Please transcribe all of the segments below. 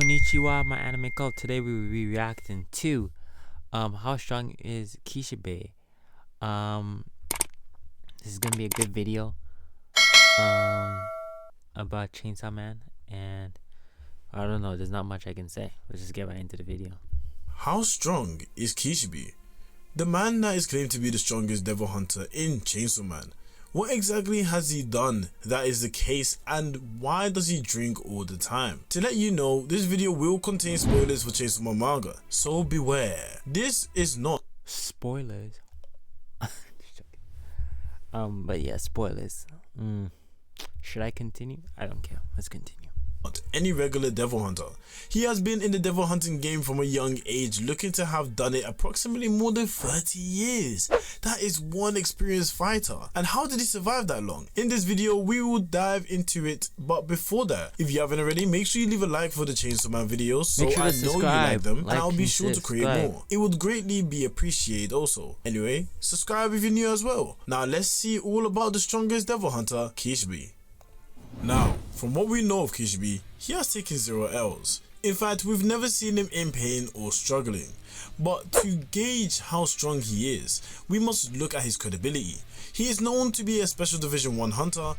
Konnichiwa, my anime cult. Today we will be reacting to how strong is Kishibe. Um this is gonna be a good video about Chainsawman, and I don't know, there's not much I can say. Let's just get right into the video. How strong is Kishibe? The man that is claimed to be the strongest devil hunter in Chainsawman. What exactly has he done that is the case, and why does he drink all the time? To let you know, this video will contain spoilers for Chainsawman manga, so beware. This is not Spoilers. But yeah, spoilers. Should I continue? I don't care. Let's continue. any regular devil hunter. He has been in the devil hunting game from a young age, looking to have done it approximately more than 30 years. That is one experienced fighter. And how did he survive that long? In this video we will dive into it, but before that, if you haven't already, make sure you leave a like for the Chainsawman videos so I know you like them, and I'll be sure to create more. It would greatly be appreciated also. Anyway, subscribe if you're new as well. Now let's see all about the strongest devil hunter, Kishibe. Now, from what we know of Kishibe, he has taken 0 L's. In fact, we've never seen him in pain or struggling. But to gauge how strong he is, we must look at his credibility. He is known to be a Special Division 1 hunter,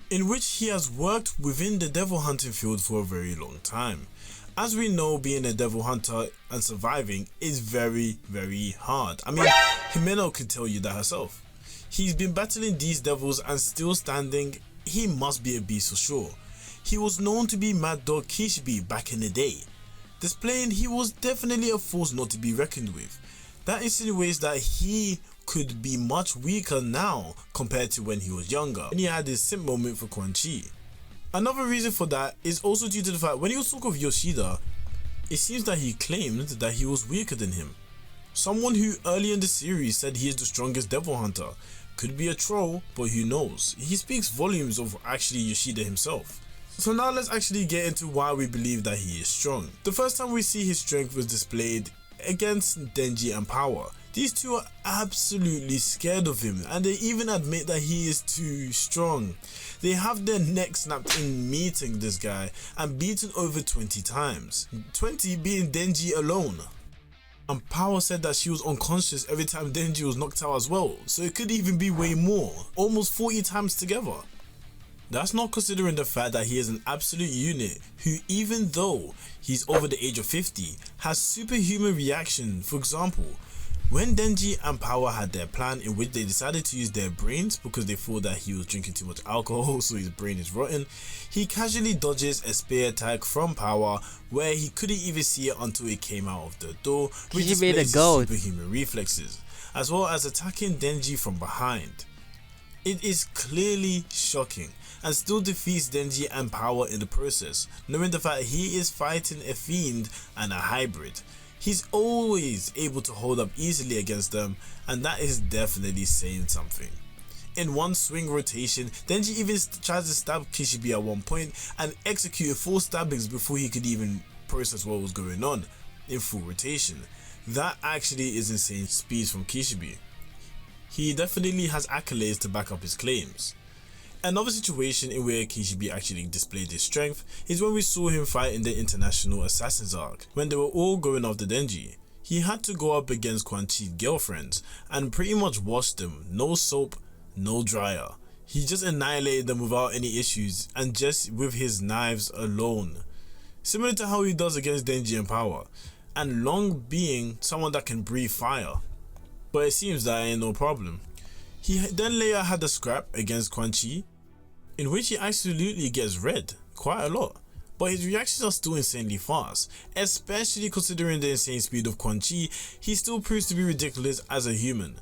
in which he has worked within the devil hunting field for a very long time. As we know, being a devil hunter and surviving is very hard. I mean, Himeno could tell you that herself. He's been battling these devils and still standing. He must be a beast for sure. He was known to be Mad Dog Kishibe back in the day, displaying he was definitely a force not to be reckoned with. That insinuates that he could be much weaker now compared to when he was younger, and he had his simp moment for Quan Chi. Another reason for that is also due to the fact when he was talking of Yoshida, it seems that he claimed that he was weaker than him. Someone who early in the series said he is the strongest devil hunter. Could be a troll, but who knows? He speaks volumes of actually Yoshida himself. So now let's actually get into why we believe that he is strong. The first time we see his strength was displayed against Denji and Power. These two are absolutely scared of him, and they even admit that he is too strong. They have their necks snapped in meeting this guy and beaten over 20 times, 20 being Denji alone. And Power said that she was unconscious every time Denji was knocked out as well, so it could even be way more, almost 40 times together. That's not considering the fact that he is an absolute unit who, even though he's over the age of 50, has superhuman reaction. For example, when Denji and Power had their plan in which they decided to use their brains because they thought that he was drinking too much alcohol so his brain is rotten, he casually dodges a spear attack from Power where he couldn't even see it until it came out of the door, which displays his superhuman reflexes, as well as attacking Denji from behind. It is clearly shocking and still defeats Denji and Power in the process, knowing the fact he is fighting a fiend and a hybrid. He's always able to hold up easily against them, and that is definitely saying something. In one swing rotation, Denji even tries to stab Kishibe at one point and executed 4 stabbings before he could even process what was going on in full rotation. That actually is insane speed from Kishibe. He definitely has accolades to back up his claims. Another situation in where Kishibe actually displayed his strength is when we saw him fight in the International Assassins arc, when they were all going after Denji. He had to go up against Quan Chi's girlfriends and pretty much washed them, no soap, no dryer. He just annihilated them without any issues and just with his knives alone. Similar to how he does against Denji and Power, and Long being someone that can breathe fire. But it seems that ain't no problem. He then later had a scrap against Quan Chi, in which he absolutely gets red quite a lot, but his reactions are still insanely fast, especially considering the insane speed of Quan Chi. He still proves to be ridiculous as a human.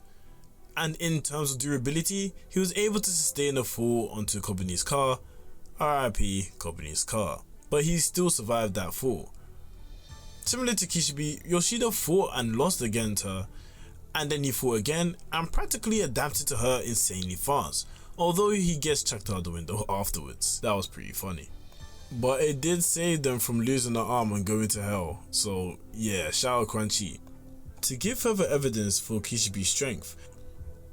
And in terms of durability, he was able to sustain a fall onto Kobani's car, RIP Kobani's car, but he still survived that fall. Similar to Kishibe, Yoshida fought and lost against her, and then he fought again and practically adapted to her insanely fast, although he gets chucked out the window afterwards. That was pretty funny. But it did save them from losing an arm and going to hell, so yeah, shout out Quan Chi. To give further evidence for Kishibe's strength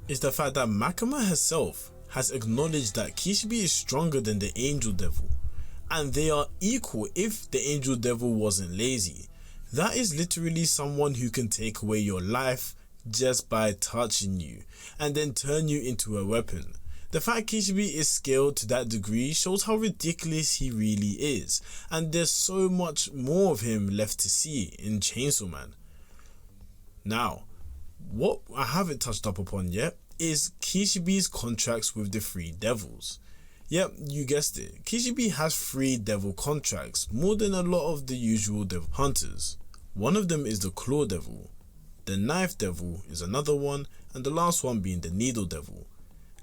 is the fact that Makima herself has acknowledged that Kishibe is stronger than the Angel Devil, and they are equal if the angel devil wasn't lazy. That is literally someone who can take away your life just by touching you and then turn you into a weapon. The fact Kishibe is scaled to that degree shows how ridiculous he really is, and there's so much more of him left to see in Chainsawman. Now, what I haven't touched up upon yet is Kishibe's contracts with the three devils. Yep, you guessed it. Kishibe has 3 devil contracts, more than a lot of the usual devil hunters. One of them is the Claw Devil, the Knife Devil is another one, and the last one being the Needle Devil.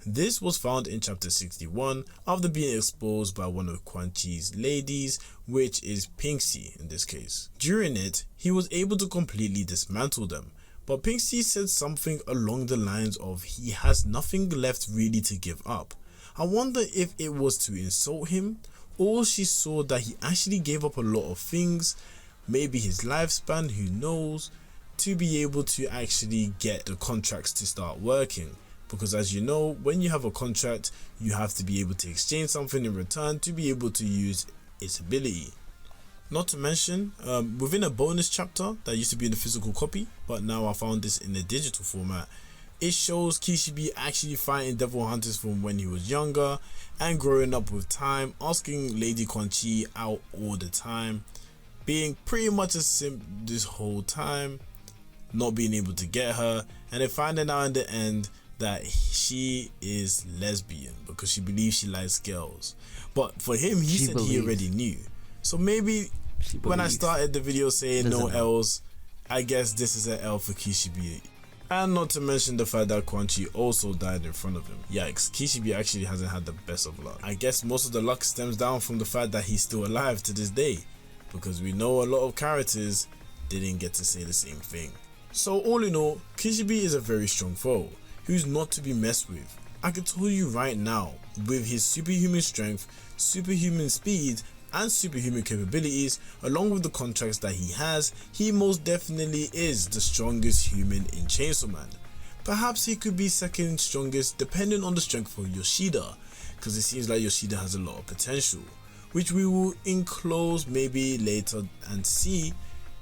This was found in chapter 61 after being exposed by one of Quan Chi's ladies, which is Pinksy in this case. During it, he was able to completely dismantle them, but Pinksy said something along the lines of he has nothing left really to give up. I wonder if it was to insult him, or she saw that he actually gave up a lot of things, maybe his lifespan, who knows, to be able to actually get the contracts to start working. Because as you know, when you have a contract, you have to be able to exchange something in return to be able to use its ability. Not to mention, within a bonus chapter that used to be in the physical copy, but now I found this in a digital format, it shows Kishibe actually fighting devil hunters from when he was younger and growing up with time, asking Lady Quan Chi out all the time, being pretty much a simp this whole time, not being able to get her, and then finding out in the end that she is lesbian because she believes she likes girls. But for him, he said he already knew. So maybe when I started the video saying no L's, I guess this is an L for Kishibe. And not to mention the fact that Quan Chi also died in front of him. Yikes, Kishibe actually hasn't had the best of luck. I guess most of the luck stems down from the fact that he's still alive to this day, because we know a lot of characters didn't get to say the same thing. So all in all, Kishibe is a very strong foe who's not to be messed with. I can tell you right now, with his superhuman strength, superhuman speed, and superhuman capabilities, along with the contracts that he has, he most definitely is the strongest human in Chainsawman. Perhaps he could be second strongest depending on the strength of Yoshida, because it seems like Yoshida has a lot of potential, which we will enclose maybe later and see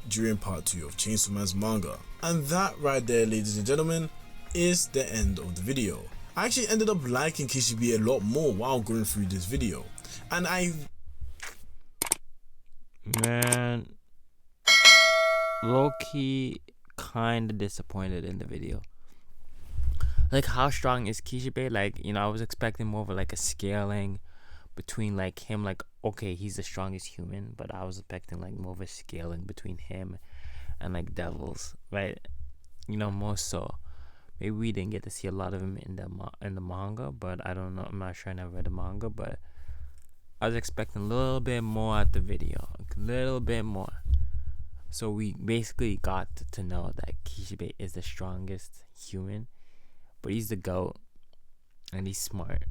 during part 2 of Chainsawman's manga. And that right there, ladies and gentlemen, is the end of the video. I actually ended up liking Kishibe a lot more while going through this video, and Man, low-key kinda disappointed in the video. Like, how strong is Kishibe? Like, you know, I was expecting more of like a scaling between like him, like, okay, he's the strongest human, but I was expecting like more of a scaling between him and like devils, right? You know, more so. Maybe we didn't get to see a lot of him in the manga, but I don't know. I'm not sure. I never read the manga, but I was expecting a little bit more at the video, a little bit more. So we basically got to know that Kishibe is the strongest human, but he's the GOAT, and he's smart,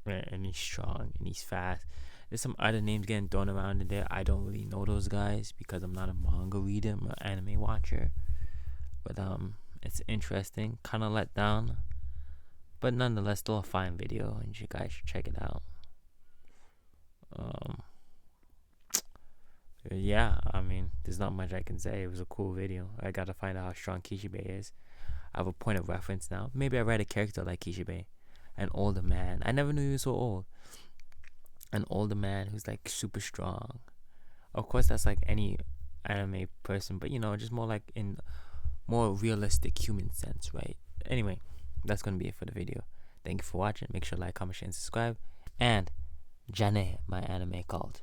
right? And he's strong, and he's fast. There's some other names getting thrown around in there. I don't really know those guys because I'm not a manga reader. I'm an anime watcher, but it's interesting, kind of let down, but nonetheless still a fine video, and you guys should check it out. Yeah, I mean, there's not much I can say. It was a cool video. I gotta find out how strong Kishibe is. I have a point of reference now. Maybe I write a character like Kishibe, an older man. I never knew he was so old. An older man who's like super strong. Of course, that's like any anime person, but you know, just more like in more realistic human sense, right? Anyway, that's gonna be it for the video. Thank you for watching. Make sure to like, comment, share, and subscribe. And Jane, my anime cult.